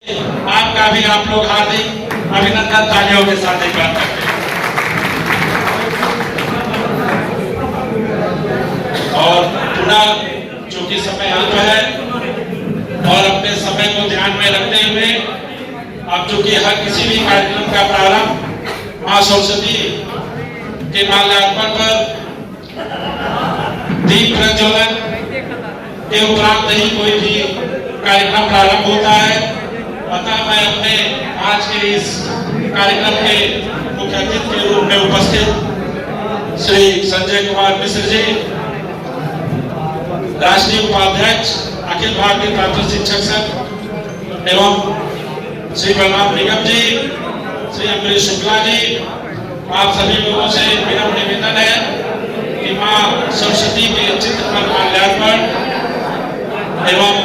आपका भी आप लोग हार्दिक अभिनंदन तालियों के साथ एक बार करते हैं। और पुनः चूंकि समय अल्प है और अपने समय को ध्यान में रखते हुए अब चूंकि हर किसी भी कार्यक्रम का प्रारंभ मां सरस्वती के माल्यार्पण पर दीप प्रज्वलन के उपरांत ही कोई भी कार्यक्रम प्रारंभ होता है। अतः मैं अपने आज के इस कार्यक्रम के मुख्य अतिथि के रूप में उपस्थित श्री संजय कुमार मिश्र जी, राष्ट्रीय उपाध्यक्ष अखिल भारतीय प्राथमिक शिक्षक संघ एवं श्री बलराम निगम जी, श्री अमरीश शुक्ला जी, आप सभी लोगों से विनम्र निवेदन है कि मां सरस्वती के चित्र पर माल्यार्पण एवं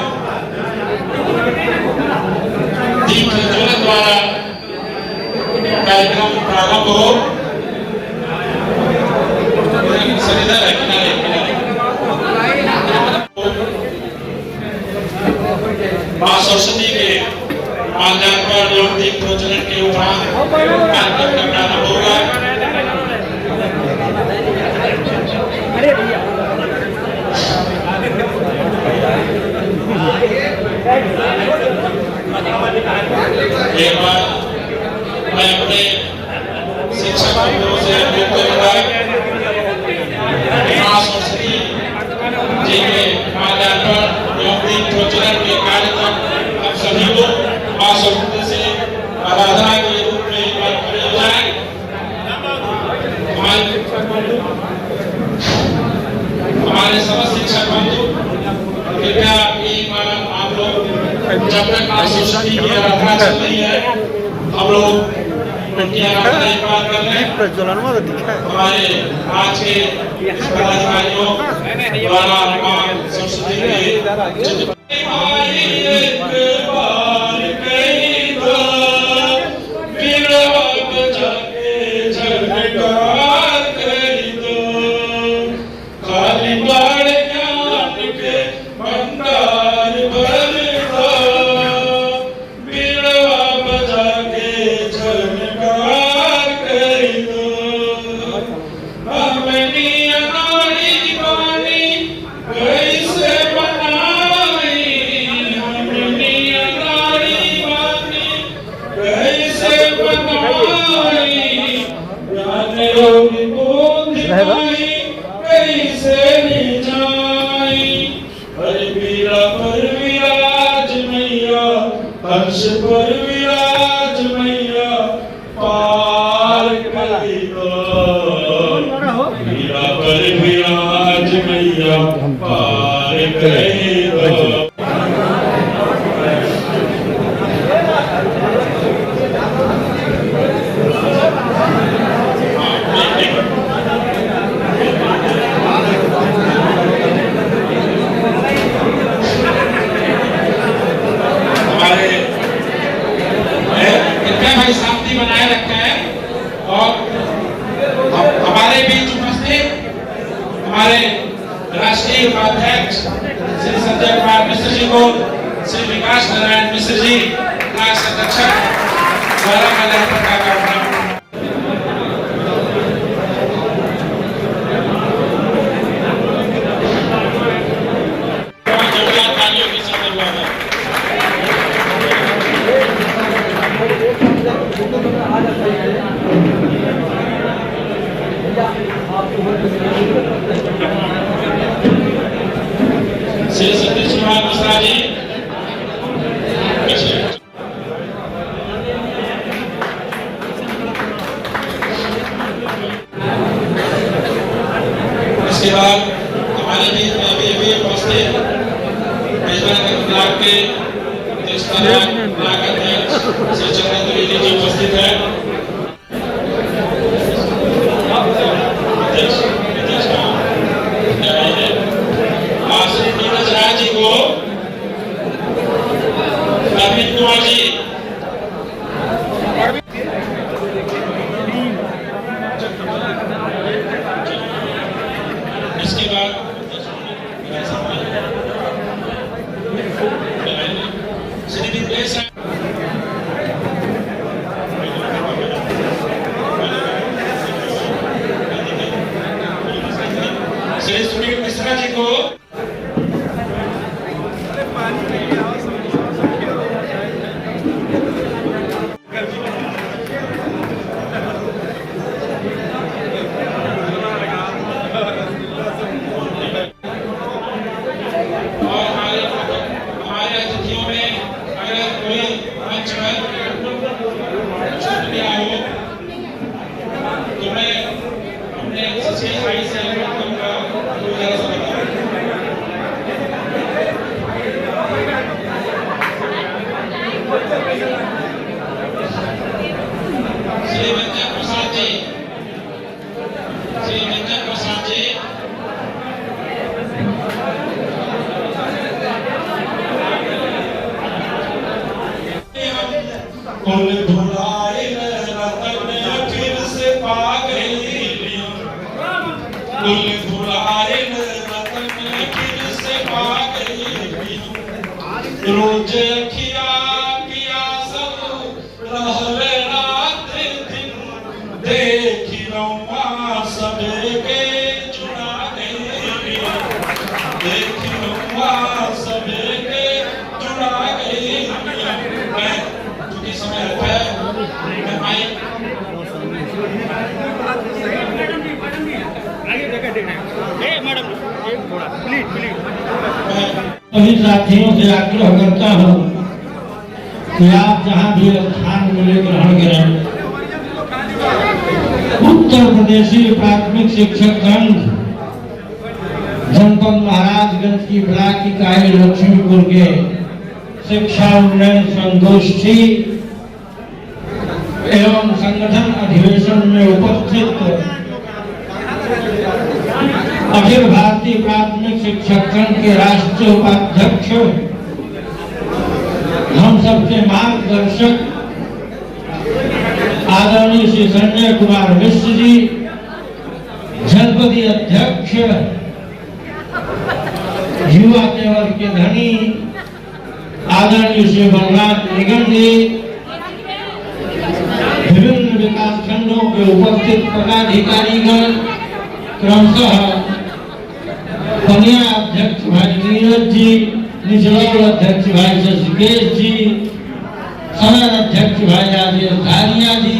दीप प्रज्वलन द्वारा कार्यक्रम प्रारंभ हो। सरिधर है किनारे मां सरस्वती के माल्यार्पण एवं दीप प्रज्वलन के उपरांत कार्यक्रम का प्रारंभ होगा। एक बार मैं अपने शिक्षक बंधुओं से अनुरोध करूंगा मां सरस्वती जी के माल्यार्पण एवं दीप प्रज्वलन के कार्यक्रम आप सभी लोग मां सरस्वती से आराधना के रूप में एक बार खड़े हो जाए। हमारे समस्त शिक्षक बंधु कृपया आप लोग जब तक मां सरस्वती की आराधना चल रही है हम लोग उनकी आराधना एक बार कर लें। हमारे आज के पदाधिकारियों द्वारा मां सरस्वती के हर्ष पर विराज मैया पार करी दो, वीरा पर विराज मैया पार करी दो। शांति बनाए रखते हैं और हमारे बीच उपस्थित हमारे राष्ट्रीय उपाध्यक्ष श्री संजय कुमार मिश्र जी को श्री विकास नारायण मिश्र जी क्लास अध्यक्षक द्वारा माल्यार्पण का कार्यक्रम श्री सतीश कुमार मिश्रा जी, इसके बाद हमारे बीच में भी उपस्थित ब्लॉक के ब्लॉक अध्यक्ष श्री चंद्रेंद्र जी उपस्थित है। अरविंद कुमार जी, इसके बाद श्री विद्वेश मंच पर छूट गया हो तो मैं अपने सच्चे भाई से अनुरोध करूंगा तो जरा सा बताओ। श्री व्यंजन प्रसाद जी, श्री व्यंजन प्रसाद जी। कुल धुलाए रतन फिर से पा गई, कुल धुलाए रतन फिर से पा गई, रोज अखिया किया सब रहले रात दिन, देखी रौआ सबके जुड़ा गई, देखी रौआ सबके जुड़ा गई। समय मैं माइक सभी साथियों से आग्रह करता हूँ कि आप जहाँ भी स्थान मिले ग्रहण करें। उत्तर प्रदेशी प्राथमिक शिक्षक संघ जनपद महाराजगंज की ब्लॉक इकाई लक्ष्मीपुर के शिक्षा उन्नयन संगोष्ठी एवं संगठन अधिवेशन में उपस्थित अखिल भारतीय प्राथमिक शिक्षक संघ के राष्ट्रीय उपाध्यक्ष, हम सबके मार्गदर्शक आदरणीय श्री संजय कुमार मिश्र जी, जनपदीय अध्यक्ष युवा केवल के धनी आदरणीय श्री बलराज निगम जी, विभिन्न विकास खंडों के उपस्थित पदाधिकारीगण, क्रमशः पनिया अध्यक्ष भाई नीरज जी, निचलौल अध्यक्ष भाई शशिकेश जी, सदर अध्यक्ष भाई राजेश धारिया जी,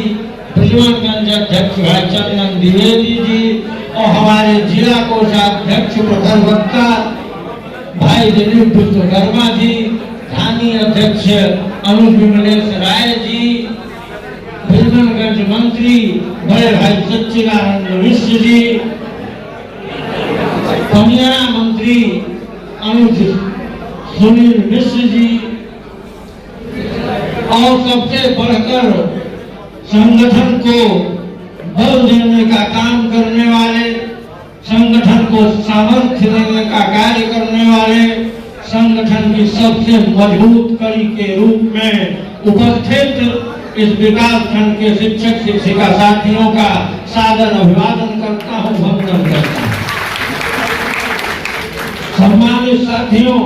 ब्रजमोहनगंज अध्यक्ष भाई चंदन द्विवेदी जी और हमारे जिला कोषाध्यक्ष प्रखर वक्ता भाई दिलीप विश्वकर्मा जी, स्थानीय अध्यक्ष अनुज विमलेश राय जी, ब्रजमोहनगंज मंत्री बड़े भाई सच्चिदानंद मिश्र जी, पनिया मंत्री अनुज सुनील मिश्र जी और सबसे बढ़कर संगठन को बल देने का काम करने वाले, संगठन को सामर्थ्य देने का कार्य करने वाले, संगठन की सबसे मजबूत कड़ी के रूप में उपस्थित इस विकास खंड के शिक्षक शिक्षिका साथियों का सादर अभिवादन करता हूं, वंदन करता हूं। सम्मानित साथियों,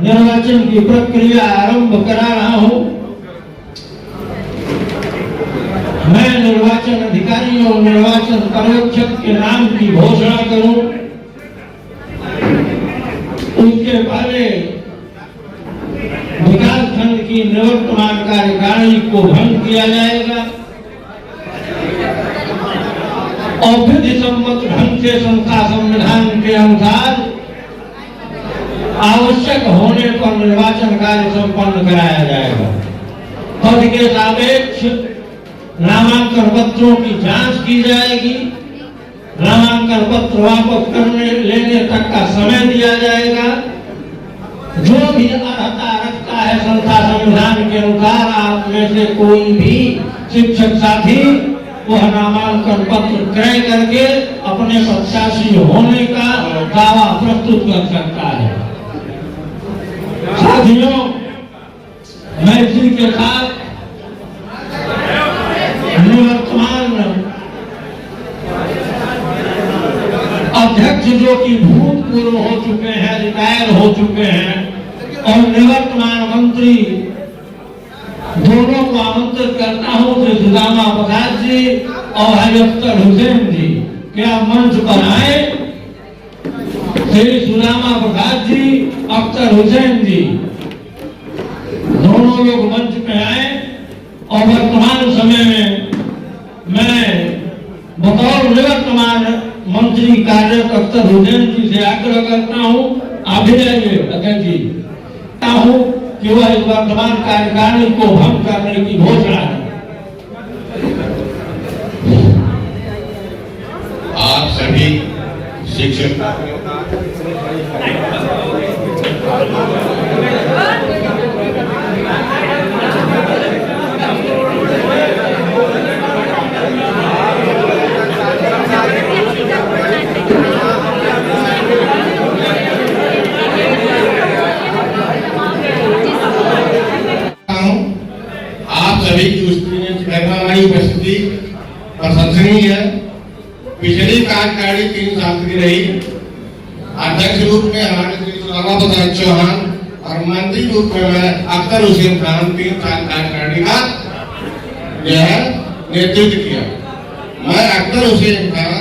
निर्वाचन की प्रक्रिया आरंभ करा रहा हूं। मैं निर्वाचन अधिकारी और निर्वाचन पर्यवेक्षक के नाम की घोषणा करूं, उसके पहले विकास खंड की निवर्तमान कार्यकारिणी को भंग किया जाएगा और विधि सम्मत ढंग से संस्था संविधान के अनुसार आवश्यक होने पर निर्वाचन कार्य संपन्न कराया जाएगा। पद के सापेक्ष नामांकन पत्रों की जांच की जाएगी, नामांकन पत्र वापस करने लेने तक का समय दिया जाएगा। जो भी अर्हता रखता है संस्था संविधान के अनुसार, आप में से कोई भी शिक्षक साथी वह नामांकन पत्र क्रय करके अपने प्रत्याशी होने का दावा प्रस्तुत कर सकता है। साथियों, मैं इसी के साथ निवर्तमान अध्यक्ष जो कि भूतपूर्व हो चुके हैं, रिटायर हो चुके हैं, और निवर्तमान मंत्री दोनों को आमंत्रित करता हूं, श्री सुदामा प्रसाद जी और भाई अख्तर हुसैन जी, क्या मंच पर आए? श्री सुदामा प्रसाद जी, अख्तर हुसैन जी, दोनों लोग मंच पे आए। और वर्तमान समय में मैं बतौर निवर्तमान मंत्री कार्य अख्तर हुसैन जी से आग्रह करता हूँ, आप भी आइए अध्यक्ष जी, हूँ कि वह इस वर्तमान कार्यकारिणी को भंग करने की घोषणा है। आप सभी शिक्षक सभी की हमारी उपस्थिति प्रशंसनीय है। पिछली कार्यकारिणी 3 साल की रही। अध्यक्ष रूप में हमारे श्री रामा प्रसाद चौहान और मंत्री रूप में मैं अख्तर हुसैन खान 3 साल कार्यकारिणी का नेतृत्व किया। मैं अख्तर हुसैन खान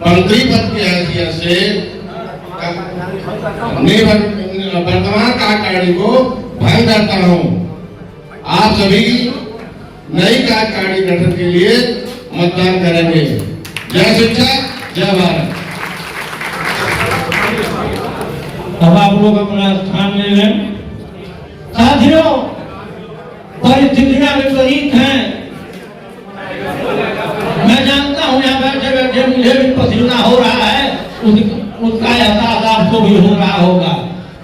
मंत्री पद की हैसियत से वर्तमान कार्यकारिणी को भंग करता हूँ। आप सभी नई कार्यकारिणी गठन के लिए मतदान करेंगे। जय शिक्षा, जय भारत। अब आप लोग अपना स्थान ले लें। साथियों, परिस्थितियां विपरीत हैं। मैं जानता हूं यहाँ बैठे बैठे मुझे भी पसीना हो रहा है, उसका एहसास आपको भी हो रहा होगा।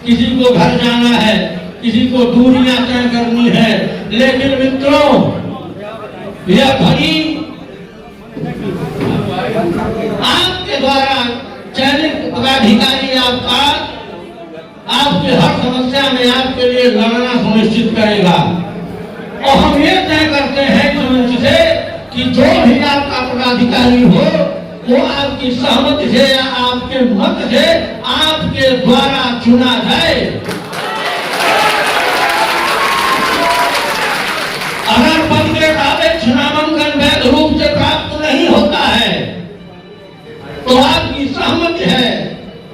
किसी को घर जाना है, किसी को दूरियां तय करनी है, लेकिन मित्रों यह घड़ी आपके द्वारा चयनित पदाधिकारी आपके हर समस्या में आपके लिए लड़ना सुनिश्चित करेगा। और हम ये तय करते हैं इस मंच से कि जो भी आपका पदाधिकारी हो वो आपकी सहमति से या आपके मत से आपके द्वारा चुना जाए। अगर पद के सापेक्ष नामांकन वैध रूप से प्राप्त नहीं होता है तो आपकी सहमति है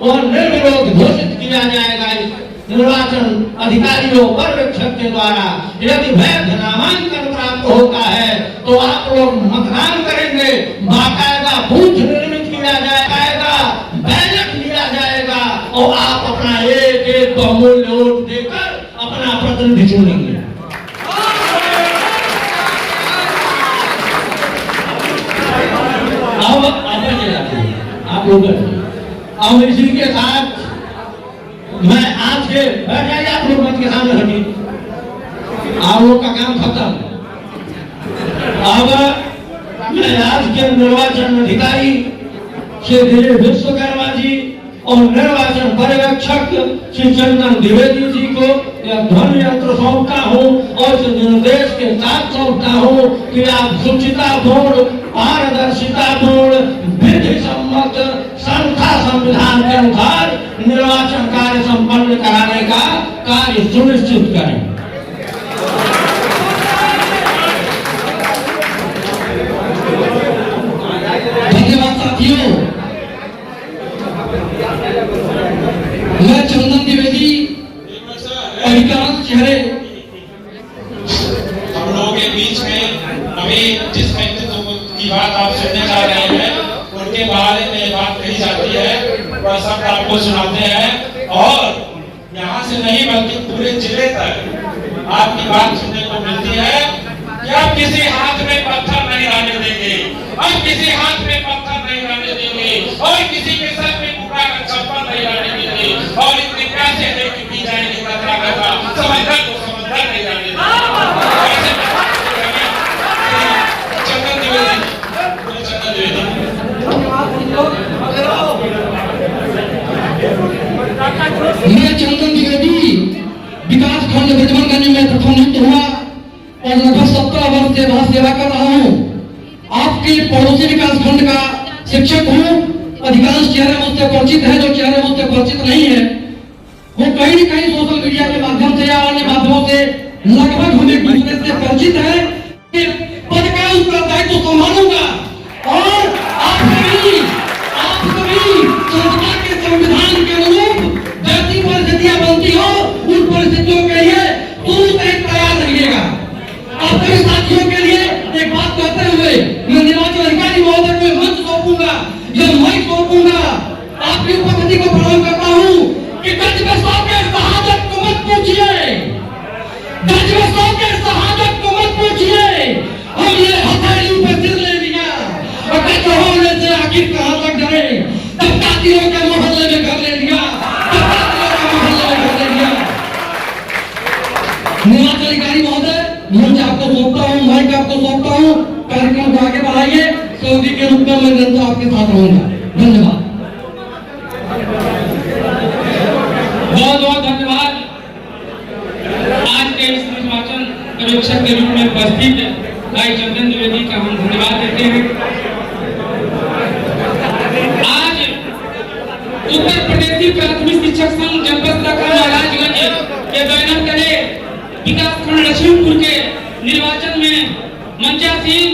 और निर्विरोध घोषित किया जाएगा इस निर्वाचन अधिकारियों पर्यवेक्षक के द्वारा। यदि वैध नामांकन प्राप्त होता है तो आप लोग मतदान करेंगे, बाकायदा बूथ निर्मित किया जाएगा, बैलेट लिया जाएगा और आप अपना एक बहुमूल्य वोट देकर अपना प्रतिनिधि चुनेंगे। आप लोग अब इसी के साथ मैं आज के आप लोग मत के सामने हटी, आप लोग का काम खत्म। अब मैं आज के निर्वाचन अधिकारी श्री दिलीप विश्वकर्मा जी और निर्वाचन पर्यवेक्षक श्री चंदन द्विवेदी जी को यह ध्वनि यंत्र सौंपता हूँ और इस निर्देश के साथ सौंपता हूँ कि आप शुचितापूर्ण, पारदर्शितापूर्ण, विधि सम्मत संस्था संविधान के अनुसार निर्वाचन कार्य संपन्न कराने का कार्य सुनिश्चित करें। धन्यवाद साथियों। मैं चंदन द्विवेदी अधिकांश चेहरे हम लोगों के बीच में अभी जिस व्यक्तित्व की बात आप सुनने जा रहे हैं उनके बारे में बात कही जाती है, वह सब आपको सुनाते हैं और यहाँ से नहीं बल्कि पूरे जिले तक आपकी बात सुनने को मिलती है कि आप किसी हाथ में पत्थर नहीं आने देंगे, आप किसी हाथ में पत्थर नहीं आने देंगे और किसी के सर में कूड़ा का चप्पल नहीं आने देंगे और इतने पैसे लेके पी जाएंगे कतरा समझदार को समझदार नहीं आने देंगे। चंदन द्विवेदी मैं चंदन द्विवेदी विकास खंड ब्रजमनगंज में प्रथम हुआ और लगभग 17 वर्ष से वहां सेवा कर रहा हूँ। आपके पड़ोसी विकास खंड का शिक्षक हूँ। अधिकांश चेहरे मुझसे परिचित है, जो चेहरे मुझसे परिचित नहीं है वो कहीं न कहीं सोशल मीडिया के माध्यम से या अन्य माध्यमों से लगभग हम एक दूसरे से परिचित है। पद का उत्तरदायित्व तो संभालूंगा और आप सभी संस्था के संविधान के अनुरूप जैसी परिस्थितियां बनती हो उन परिस्थितियों के लिए पूरी तरह तैयार रहिएगा। आप सभी साथियों के लिए एक बात कहते हुए मैं निर्वाचन अधिकारी महोदय को मंच सौंपूंगा, यह मैं सौंपूंगा। आपकी उपस्थिति को प्रणाम करता हूँ कि प्रतिपक्षों के शहादत को मत पूछिए। आखिर कहां तक डरे? जब कातिलों के मोहल्ले में घर ले लिया, जब कातिलों के मोहल्ले में घर ले लिया। निर्वाचन अधिकारी महोदय, मंच आपको सौंपता हूँ, माइक आपको सौंपता हूँ, कार्यक्रम को आगे बढ़ाइए। सऊदी के रूप में मैं निरंतर आपके साथ रहूंगा। धन्यवाद। बहुत बहुत धन्यवाद। आज के इस निर्वाचन पर्यवेक्षक के रूप में उपस्थित भाई चंदन द्विवेदी का हम धन्यवाद देते हैं। आज उत्तर प्रदेश प्राथमिक शिक्षक संघ जनपद शाखा महाराजगंज के बैनर तले विकास खंड लक्ष्मीपुर के निर्वाचन में मंचासीन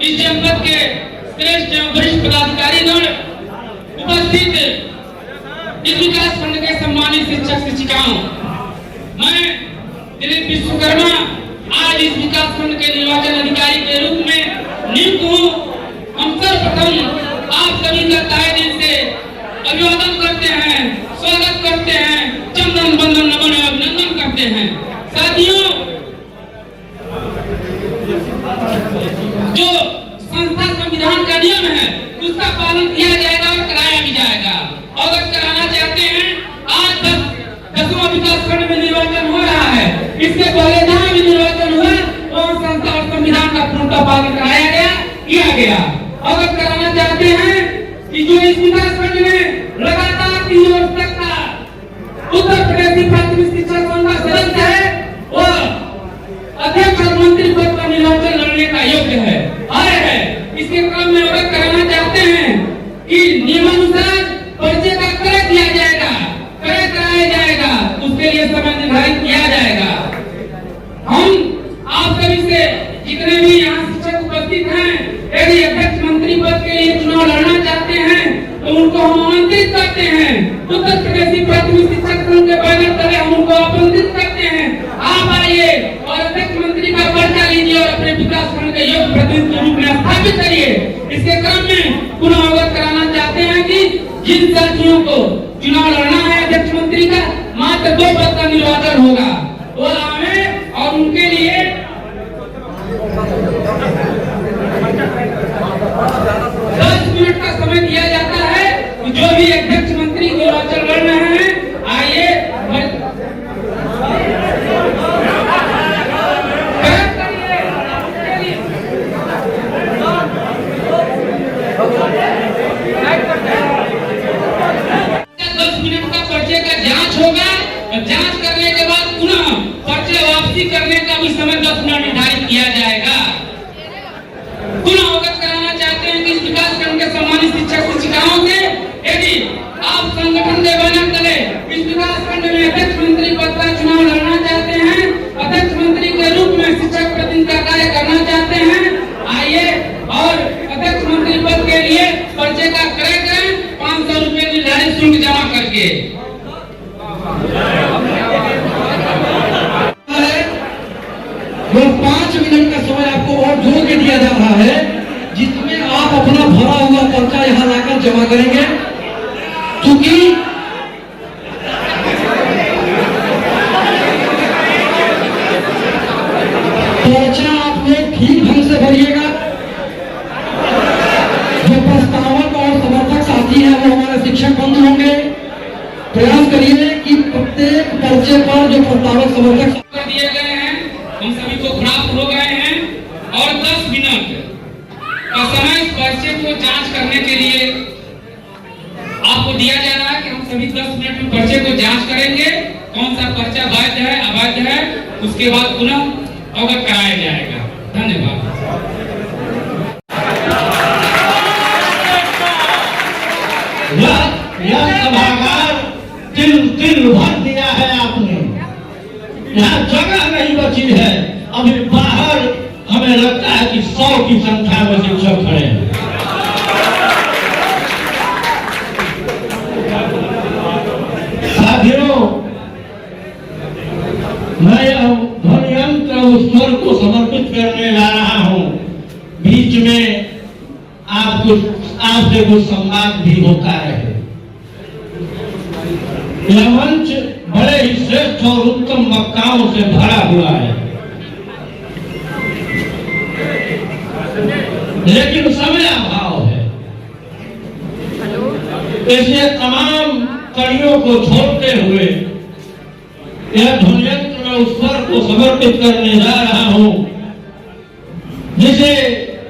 इस जनपद के श्रेष्ठ एवं वरिष्ठ पदाधिकारीगण उपस्थित इस विकास खंड के सम्मानित शिक्षक शिक्षिकाओं, मैं दिलीप विश्वकर्मा आज इस विकास खंड के निर्वाचन अधिकारी के रूप में नियुक्त हूँ। हम सर्वप्रथम आप सभी का तहे दिल से अभिवादन करते हैं, स्वागत करते हैं, चंदन बंदन नमन एवं अभिनंदन करते हैं। साथियों, जो संस्था संविधान का नियम है उसका पालन किया जाएगा और कराया भी जाएगा। अगर कराना चाहते हैं, आज 10वां विकास खंड में निर्वाचन हो रहा है, इसके पहले जहाँ भी निर्वाचन हुआ वहाँ संस्था और संविधान का पूर्णतः पालन कराया गया, किया गया। अगर कराना चाहते हैं कि जो इस विकास खंड में लगातार 3 वर्ष तक का उत्तर प्रदेश प्राथमिक शिक्षक संघ का सदस्य है, वह अध्यक्ष और मंत्री पद का निर्वाचन लड़ने का योग्य है, आए है। इसके क्रम में अगर कराना चाहते हैं कि नियमानुसार पर्चे का क्रय किया जाएगा, क्रय कराया जाएगा, उसके लिए समय निर्धारित किया जाएगा। हम आप सभी से जितने भी यहाँ शिक्षक उपस्थित हैं, यदि अध्यक्ष मंत्री पद के लिए चुनाव लड़ना चाहते हैं तो उनको हम आमंत्रित करते हैं। उत्तर प्रदेश प्राथमिक शिक्षक संघ के बैनर तले हम उनको आमंत्रित करते हैं। आप आइए और अध्यक्ष मंत्री का पर्चा लीजिए और अपने विकास खंड के योग्य प्रतिनिधि के रूप में स्थापित करिए। इसके क्रम में पुनः अवगत कराना चाहते हैं कि जिन साथियों को चुनाव लड़ना है अध्यक्ष मंत्री का, मात्र 2 पद का निर्वाचन होगा, वो आए और उनके लिए 10 मिनट का समय दिया जाता है। जो भी अध्यक्ष मंत्री निर्वाचन लड़ रहे हैं, आइए जांच करने के बाद पुनः पर्चे वापसी करने का भी समय 10 मिनट निर्धारित किया जाएगा। पुनः अवगत कराना चाहते हैं कि इस विकास खंड के सम्मानित शिक्षक शिक्षिकाओं से, यदि आप संगठन के बैनर तले इस विकास खंड में अध्यक्ष मंत्री पद का चुनाव लड़ना चाहते हैं, अध्यक्ष मंत्री के रूप में शिक्षक प्रतिनिधि का कार्य करना चाहते हैं, आइए और अध्यक्ष मंत्री पद के लिए पर्चे का क्रय करें 500 रुपए निर्धारित शुल्क जमा करके। वो 5 मिनट का समय आपको और जोर के दिया जा रहा है, जिसमें आप अपना भरा हुआ पर्चा यहाँ लाकर जमा करेंगे। क्योंकि पर्चा आप लोग ठीक ढंग से भरिएगा। जो प्रस्तावक और समर्थक साथी हैं वो हमारे शिक्षक बंधु होंगे। प्रयास करिए कि प्रत्येक पर्चे पर जो प्रस्तावक समर्थक दिए गए हैं हम सभी को प्राप्त हो गए हैं और 10 मिनट का समय इस पर्चे को जांच करने के लिए आपको दिया जा रहा है कि हम सभी 10 मिनट में पर्चे को जांच करेंगे, कौन सा पर्चा वैध है अवैध है, उसके बाद पुनः अवगत कराया जाएगा। धन्यवाद। यह सभागार दिल भर दिया है आपने, यहाँ जगह नहीं बची है। अभी बाहर हमें लगता है कि 100 की संख्या में शिक्षक खड़े हैं। साथियों, मैं ध्वनियंत्र उस स्वर को समर्पित करने जा रहा हूँ। बीच में आपसे कुछ संवाद भी होता रहे। यह मंच बड़े ही श्रेष्ठ और उत्तम वक्ताओं से भरा हुआ है, लेकिन समय अभाव है। ऐसे तमाम कड़ियों को छोड़ते हुए यह ध्वनियंत्र मैं उस स्वर को समर्पित करने जा रहा हूं जिसे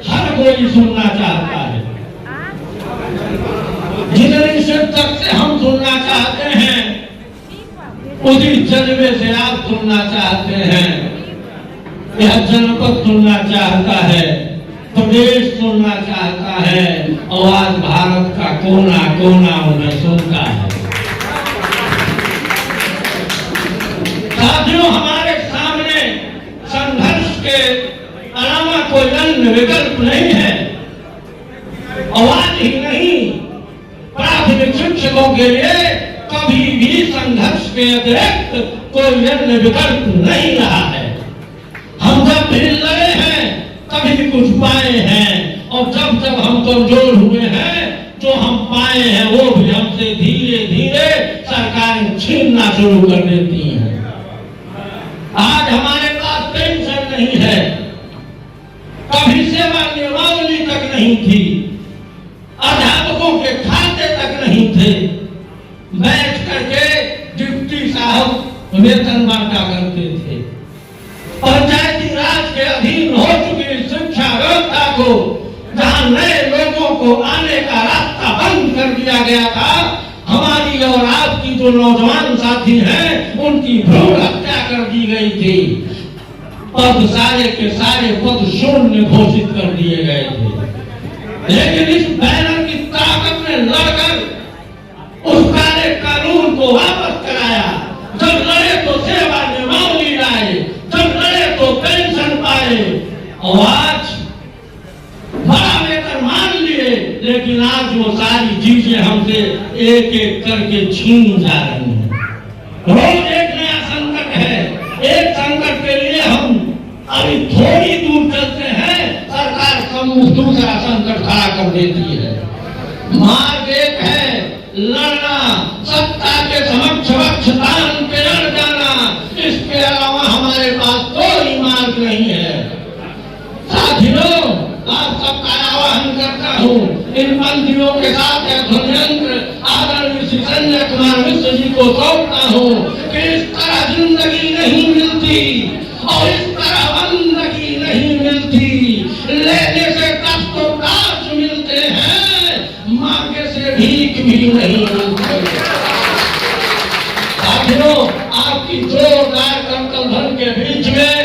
हर कोई सुनना चाहता है। जितनी शिद्दत से हम सुनना चाहते हैं उसी जज्बे से आप सुनना चाहते हैं। यह जनपद सुनना चाहता है, प्रदेश सुनना चाहता है और आज भारत का कोना कोना उन्हें सुनता है। साथियों, हमारे सामने संघर्ष के अलावा कोई अन्य विकल्प नहीं है। आवाज ही नहीं, प्राथमिक शिक्षकों के लिए कभी भी संघर्ष के अतिरिक्त कोई अन्य विकल्प नहीं रहा है। हम जब भी लड़े हैं तभी कुछ पाए हैं और जब जब हम कमजोर हुए हैं जो हम पाए हैं वो भी हमसे धीरे धीरे सरकारें छीनना शुरू कर देती हैं। आज हमारे पास पेंशन नहीं है, कभी सेवा नियमावली तक नहीं थी, अध्यापकों के खाते तक नहीं थे। बैठ करके डिप्टी साहब वेतन बांटा करते थे। पंचायती राज के अधीन हो चुकी शिक्षा व्यवस्था को, जहां नए लोगों को आने का रास्ता बंद कर दिया गया था, हमारी और आपकी जो नौजवान साथी हैं उनकी भ्रूण हत्या कर दी गई थी। पद सारे के सारे पद शून्य घोषित कर दिए गए थे। लेकिन इस बैनर की ताकत ने लड़कर उस काले कानून को वापस कराया। जब लड़े तो सेवा नियमावली लाए, जब लड़े तो पेंशन पाए और आज बड़ा वेतन मान लिए, लेकिन आज वो सारी चीजें हमसे एक एक करके छीन जा रही हैं। रोज एक नया संकट है। एक संकट के लिए हम अभी थोड़ी दूर चलते हैं, सरकार दूसरा संकट खड़ा कर देती है। मार्ग एक है, लड़ना, सत्ता के समक्ष वक्ष तान के लड़ जाना। इसके अलावा हमारे पास कोई मार्ग नहीं है। साथियों, आप सबका आह्वान करता हूँ, इन मंत्रियों के साथ ध्वनियंत्र आदरणीय श्री संजय कुमार मिश्र जी को सौंपता हूँ कि इस तरह जिंदगी नहीं मिलती और इस तरह बंदगी नहीं मिलती। लेने से तब तो काश मिलते हैं, मांगे से भीख भी नहीं मिलती। साथियों, आपकी जोरदार करतल ध्वनि के बीच में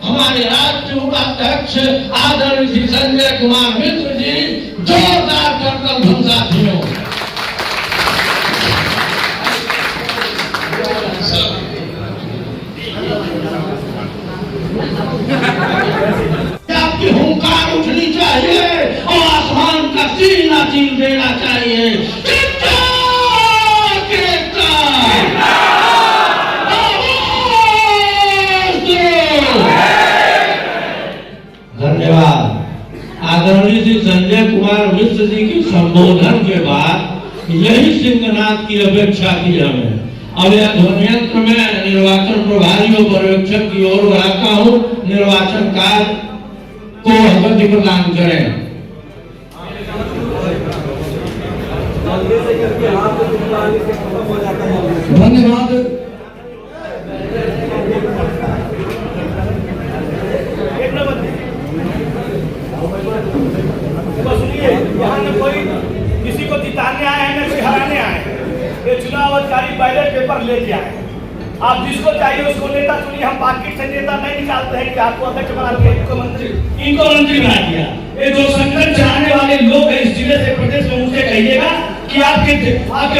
हमारे राष्ट्रीय उपाध्यक्ष आदरणीय श्री संजय कुमार मिश्र जी जोरदार करतल ध्वनि। साथियों, आपकी हुंकार उठनी चाहिए और आसमान का सीना चीर देना चाहिए। धन्यवाद। आदरणीय श्री संजय कुमार मिश्र जी के संबोधन के बाद यही सिंहनाद की अपेक्षा थी हमें। अब यह ध्वनियंत्र में निर्वाचन प्रभारी और पर्यवेक्षक की ओर बढ़ाता हूँ, निर्वाचन कार्य को अवधि प्रदान करें। धन्यवाद। कोई किसी को जिताने आए हैं, न कोई हराने आए हैं। ये चुनाव अधिकारी बैलेट पेपर लेके आए हैं। आप जिसको चाहिए उसको नेता चुनिए। हम पार्टी से नेता नहीं निकालते हैं कि आपको अध्यक्ष बना दिया, इनको मंत्री बना दिया। ये जो संगठन चलाने वाले लोग हैं इस जिले से प्रदेश में, उनसे कहिएगा कि आपके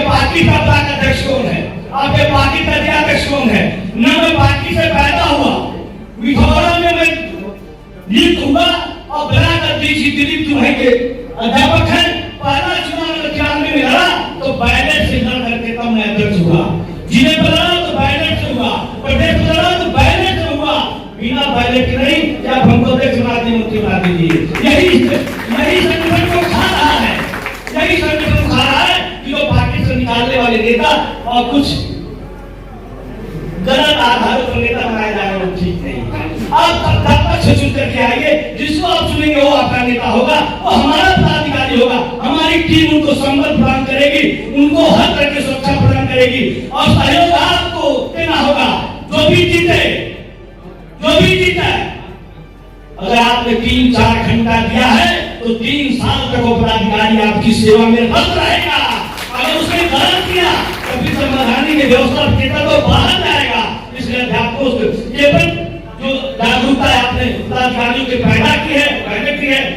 पार्टी का ब्लॉक अध्यक्ष कौन है, आपके पार्टी का जिलाध्यक्ष कौन है। न मैं पार्टी से पैदा हुआ, विधौरा में मैं नियुक्त हुआ और ब्लॉक अध्यक्ष दिलीप तुम्हारे के अध्यापक हैं। पहला चुनाव 91 में लड़ा तो बैलेट से लड़ करके तब मैं अध्यक्ष हुआ। जिले पर लड़ा तो बैलेट से हुआ, प्रदेश में लड़ा तो बैलेट से हुआ। बिना बैलेट के नहीं कि आप हमको अध्यक्ष बना दीजिए, मंत्री बना दीजिए। यही संगठन को खा रहा है, यही संगठन खा रहा है कि वो पार्टी से निकालने वाले नेता और कुछ गलत आधारों पर नेता बनाया जा रहा है, ठीक नहीं। आप पक्ष चुन करके आइए, जिसको आप चुनेंगे वो आपका नेता होगा, वो हमारा पदाधिकारी होगा, हमारी हमारी टीम उनको संबल प्रदान करेगी, उनको हर तरह की सुरक्षा प्रदान करेगी और सहयोग आपको देना होगा। जो भी जीते, अगर आपने 3-4 घंटा दिया है तो 3 साल तक वो पदाधिकारी आपकी सेवा में रत रहेगा। अगर उसने गलत किया तो फिर संवैधानिक व्यवस्था के तहत वो बाहर जाएगा। इसलिए अध्यापकों से ये पर जो जागरूकता आपने पदाधिकारियों के पैदा की है,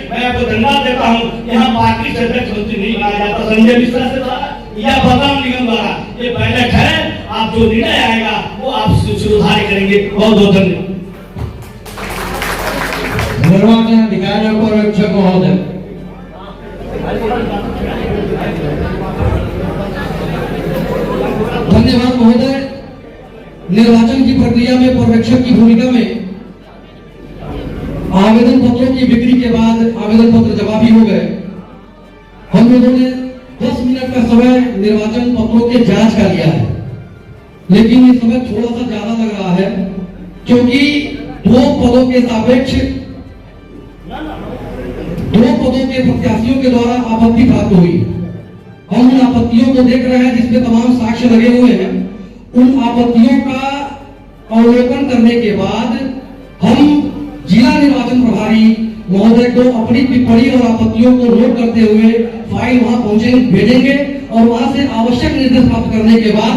मैं आपको धन्यवाद देता हूँ। यहाँ पार्टी से अध्यक्ष मंत्री नहीं बनाया जाता, संजय मिश्रा से द्वारा या बलराम निगम द्वारा ये बैठक है। आप जो निर्णय आएगा वो आप सुधार करेंगे। बहुत बहुत धन्यवाद। निर्वाचन अधिकारी और पर्यवेक्षक महोदय, धन्यवाद महोदय। निर्वाचन की प्रक्रिया में पर्यवेक्षक की भूमिका में आवेदन पत्रों की बिक्री के बाद आवेदन पत्र जवाबी हो गए। हम लोगों ने 10 मिनट का समय निर्वाचन पत्रों के जांच का लिया है, लेकिन ये समय थोड़ा सा ज्यादा लग रहा है क्योंकि 2 पदों के सापेक्ष 2 पदों के प्रत्याशियों के द्वारा आपत्ति प्राप्त हुई। हम उन आपत्तियों को देख रहे हैं जिसमें तमाम साक्ष्य लगे हुए हैं। उन आपत्तियों का अवलोकन करने के बाद हम जिला निर्वाचन प्रभारी महोदय को अपनी टिप्पणी और आपत्तियों को नोट करते हुए फाइल वहां भेजेंगे और वहां से आवश्यक निर्देश प्राप्त करने के बाद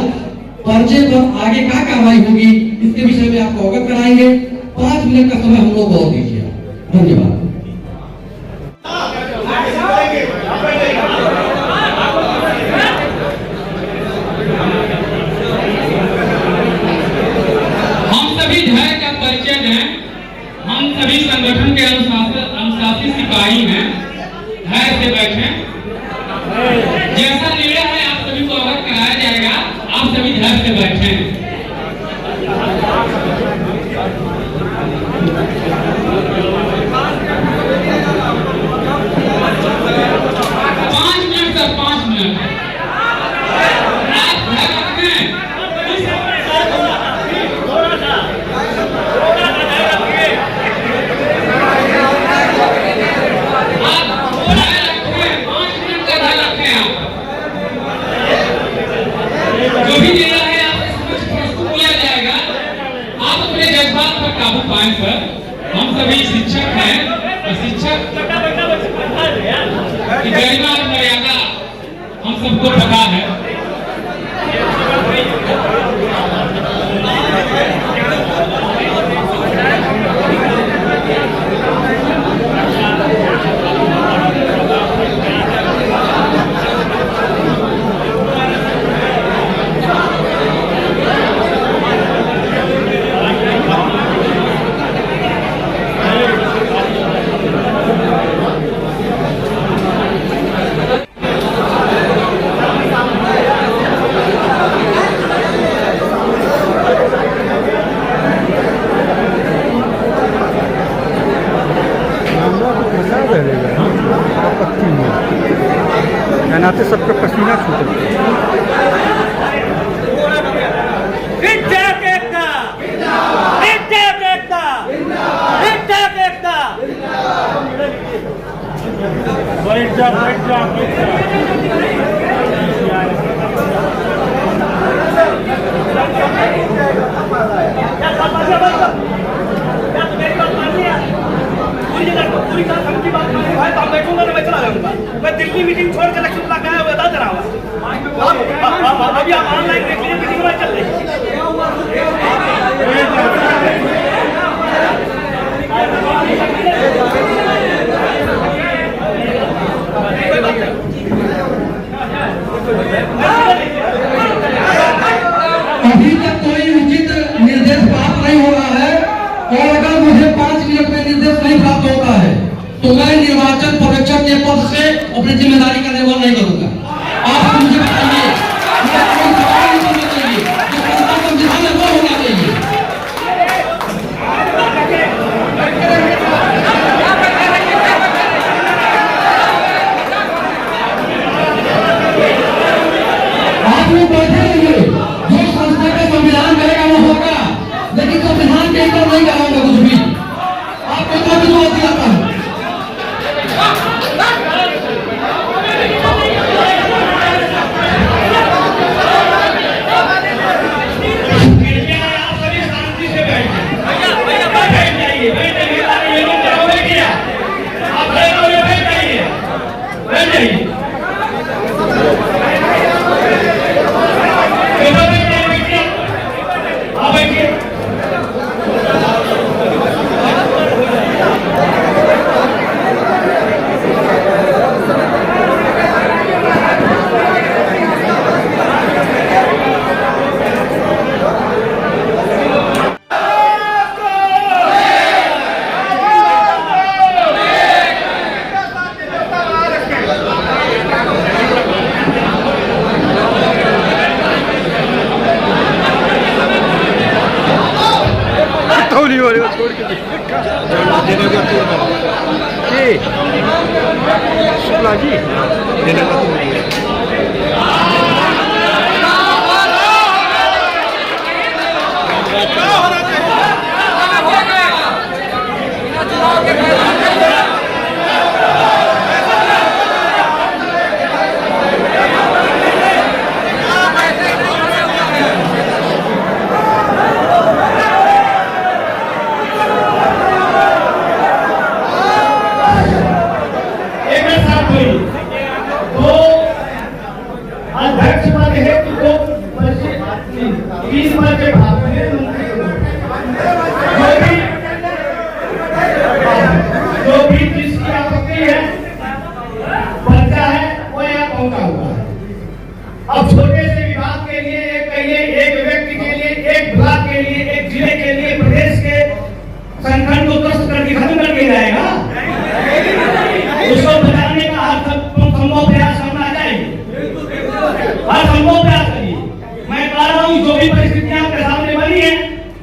पर्चे पर आगे क्या कार्रवाई होगी इसके विषय में आपको अवगत कराएंगे। 5 मिनट का समय हम लोग और दीजिए। धन्यवाद। हम सभी संगठन के अनुशासित सिपाही हैं। धैर्य से बैठें। जैसा निर्णय है आप सभी को अवगत कराया जाएगा। आप सभी धैर्य से बैठें। 5 मिनट सर, 5 मिनट। आप धैर्य रखें। जो भी निर्णय है आपके समक्ष प्रस्तुत किया जाएगा। आप अपने जज्बात पर काबू पाएं सर। हम सभी शिक्षक हैं और शिक्षक की गरिमा और मर्यादा हम सबको पता है। नाते सबका पसीना छूटे। मैं दिल्ली मीटिंग छोड़ के लक्ष्मी लाख आया बता दे रहा हूँ। अभी आप ऑनलाइन देख लीजिए, मीटिंग में चल रही अभी तक कोई उचित निर्देश प्राप्त नहीं हो रहा है और अगर मुझे 5 मिनट में निर्देश नहीं प्राप्त होता है तो मैं निर्वाचन पर्यवेक्षक के पद से अपनी जिम्मेदारी का निर्वहन नहीं करूंगा। आप मुझे बताइए, कोई सवाल नहीं करना चाहिए, संविधान में वो होना चाहिए। आप लोग बैठे रहिए, जो संस्था का संविधान करेगा वो होगा, लेकिन संविधान के अंदर नहीं कराऊंगा कुछ भी। आपको तो विश्वास दिलाता हूँ। शुक्ला जी अध्यक्ष पद हेतु दो 20 पद के जो भी जिसकी आपत्ति है पर्चा है वो यहाँ पहुंचा हुआ है। अब छोटे से विभाग के लिए एक व्यक्ति के लिए, एक ब्लॉक के लिए, एक जिले के लिए, प्रदेश के संगठन को ध्वस्त करके खत्म कर दिया जाएगा। उसको बचाने का हर संभव प्रयास करना चाहिए, हर संभव प्रयास करिए। मैं कह रहा हूँ जो भी परिस्थितियां आपके सामने बनी है,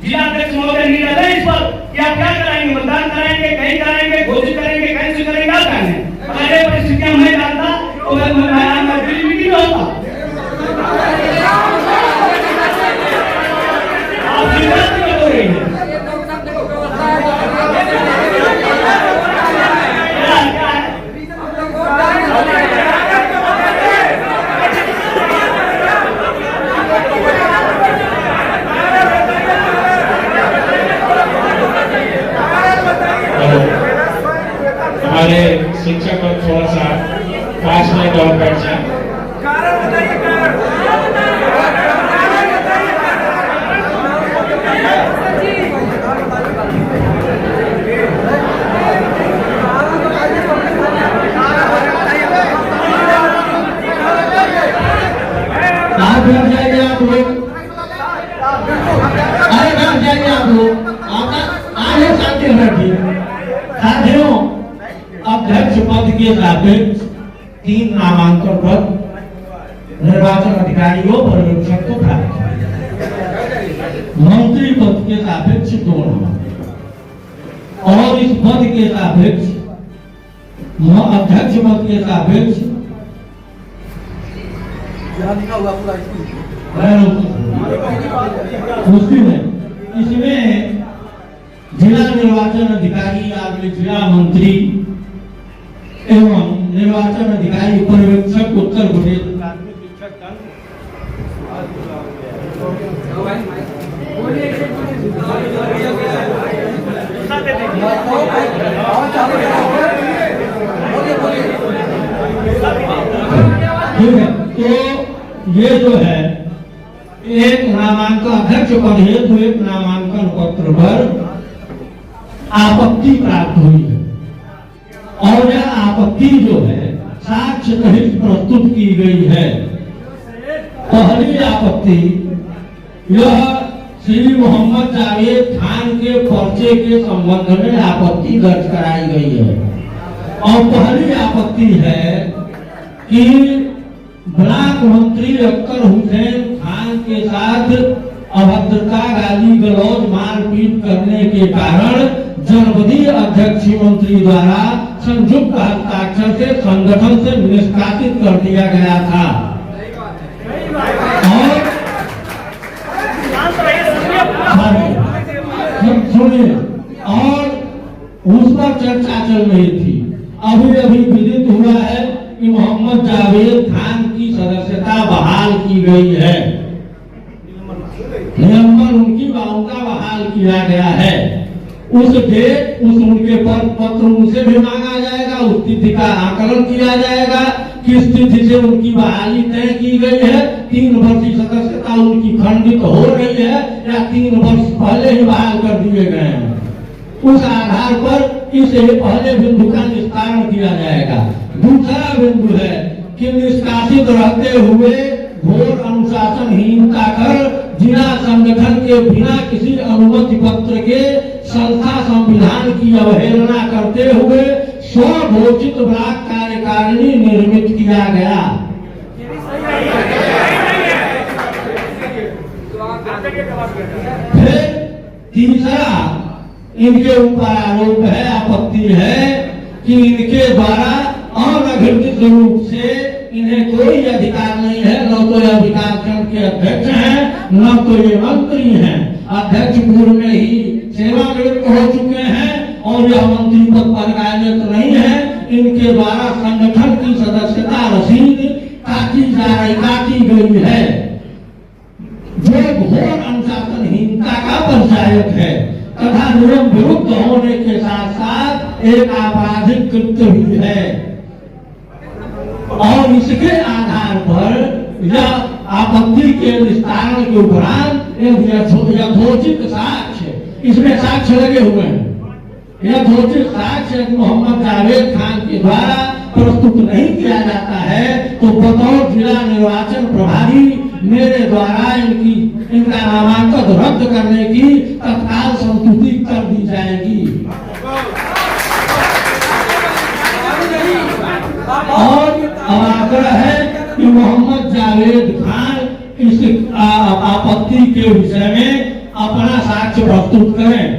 जिलाध्यक्ष महोदय निर्णय है इस पर कि आप क्या कराएंगे, मतदान कराएंगे, कहीं कराएंगे, घोषित करेंगे, कहीं से करेंगे, क्या करेंगे। अगर ये परिस्थितियां मैं जानता तो मैं दिल्ली मीटिंग में होता। आप चिंता क्यों हो रही है? हमारे शिक्षक को थोड़ा सा 5 मिनट और बैठ जाए। बैठ जाइए आप लोग, अरे बैठ जाइए आप लोग, आगे शांति बैठिए। साथियों, अध्यक्ष पद के सापेक्ष 3 नामांकन पद निर्वाचन अधिकारियों पर्यवेक्षक को प्राप्त है। मंत्री पद के सापेक्ष 2 नामांकन और इस पद के सापेक्ष अध्यक्ष पद के सापेक्ष मुश्किल है। इसमें जिला निर्वाचन अधिकारी या जिला मंत्री एवं निर्वाचन अधिकारी पर्यवेक्षक उत्तर प्रदेश ठीक है। तो ये जो है एक नामांकन अध्यक्ष पद हेतु एक नामांकन पत्र पर आपत्ति प्राप्त हुई है और यह आपत्ति जो है साक्ष्य सहित प्रस्तुत की गई है। पहली आपत्ति यह श्री मोहम्मद जावेद खान के पर्चे के संबंध में आपत्ति दर्ज कराई गई है और पहली आपत्ति है कि ब्लॉक मंत्री अख्तर हुसैन खान के साथ अभद्रता, गाली गलौज, मारपीट करने के कारण जनपदीय अध्यक्ष मंत्री द्वारा संयुक्त हस्ताक्षर से संगठन से निष्कासित कर दिया गया था और सुनिए, और उस पर चर्चा चल रही थी। अभी अभी विदित हुआ है कि मोहम्मद जावेद खान की सदस्यता बहाल की गई है, निलंबन उनकी उनका बहाल किया गया है। उस डेट उनके पत्र उनसे भी मांगा जाएगा, उस तिथि का आकलन किया जाएगा, किस तिथि से उनकी बहाली तय की गई है, 3 वर्षीय सदस्यता उनकी खंडित हो रही है या 3 वर्ष पहले ही बहाल कर दिए गए हैं। उस आधार पर इसे पहले बिंदु का निस्तारण किया जाएगा। दूसरा बिंदु है कि निष्कासित रहते हुए घोर अनुशासनहीनता कर जिला संगठन के बिना किसी अनुमति पत्र के संस्था संविधान की अवहेलना करते हुए स्वघोषित ब्लॉक कार्यकारिणी निर्मित किया गया। फिर तीसरा इनके ऊपर आरोप है, आपत्ति है कि इनके द्वारा अनधिकृत रूप से इन्हें कोई अधिकार नहीं है, न तो ये अधिकार खंड के अध्यक्ष हैं, न तो ये मंत्री हैं। अध्यक्ष पूर्व में ही सेवानिवृत्त हो चुके हैं और यह मंत्री पद पर कार्यरत नहीं है। इनके द्वारा संगठन की सदस्यता रसीद काटी गई है, जो घोर अनुशासनहीनता का परिचायक है तथा नियम विरुद्ध होने के साथ साथ एक आपराधिक कृत्य भी है। और इसके आधार पर यह आपत्ति के निस्तारण के उपरांत यथोचित साक्ष्य, इसमें साक्ष्य लगे हुए हैं, यथोचित साक्ष्य मोहम्मद जावेद खान के द्वारा प्रस्तुत नहीं किया जाता है तो बतौर जिला निर्वाचन प्रभारी मेरे द्वारा इनका नामांकन रद्द करने की तत्काल संस्तुति कर दी जाएगी। और आग्रह है कि मोहम्मद जावेद खान इस आपत्ति के विषय में अपना साक्ष्य प्रस्तुत करें।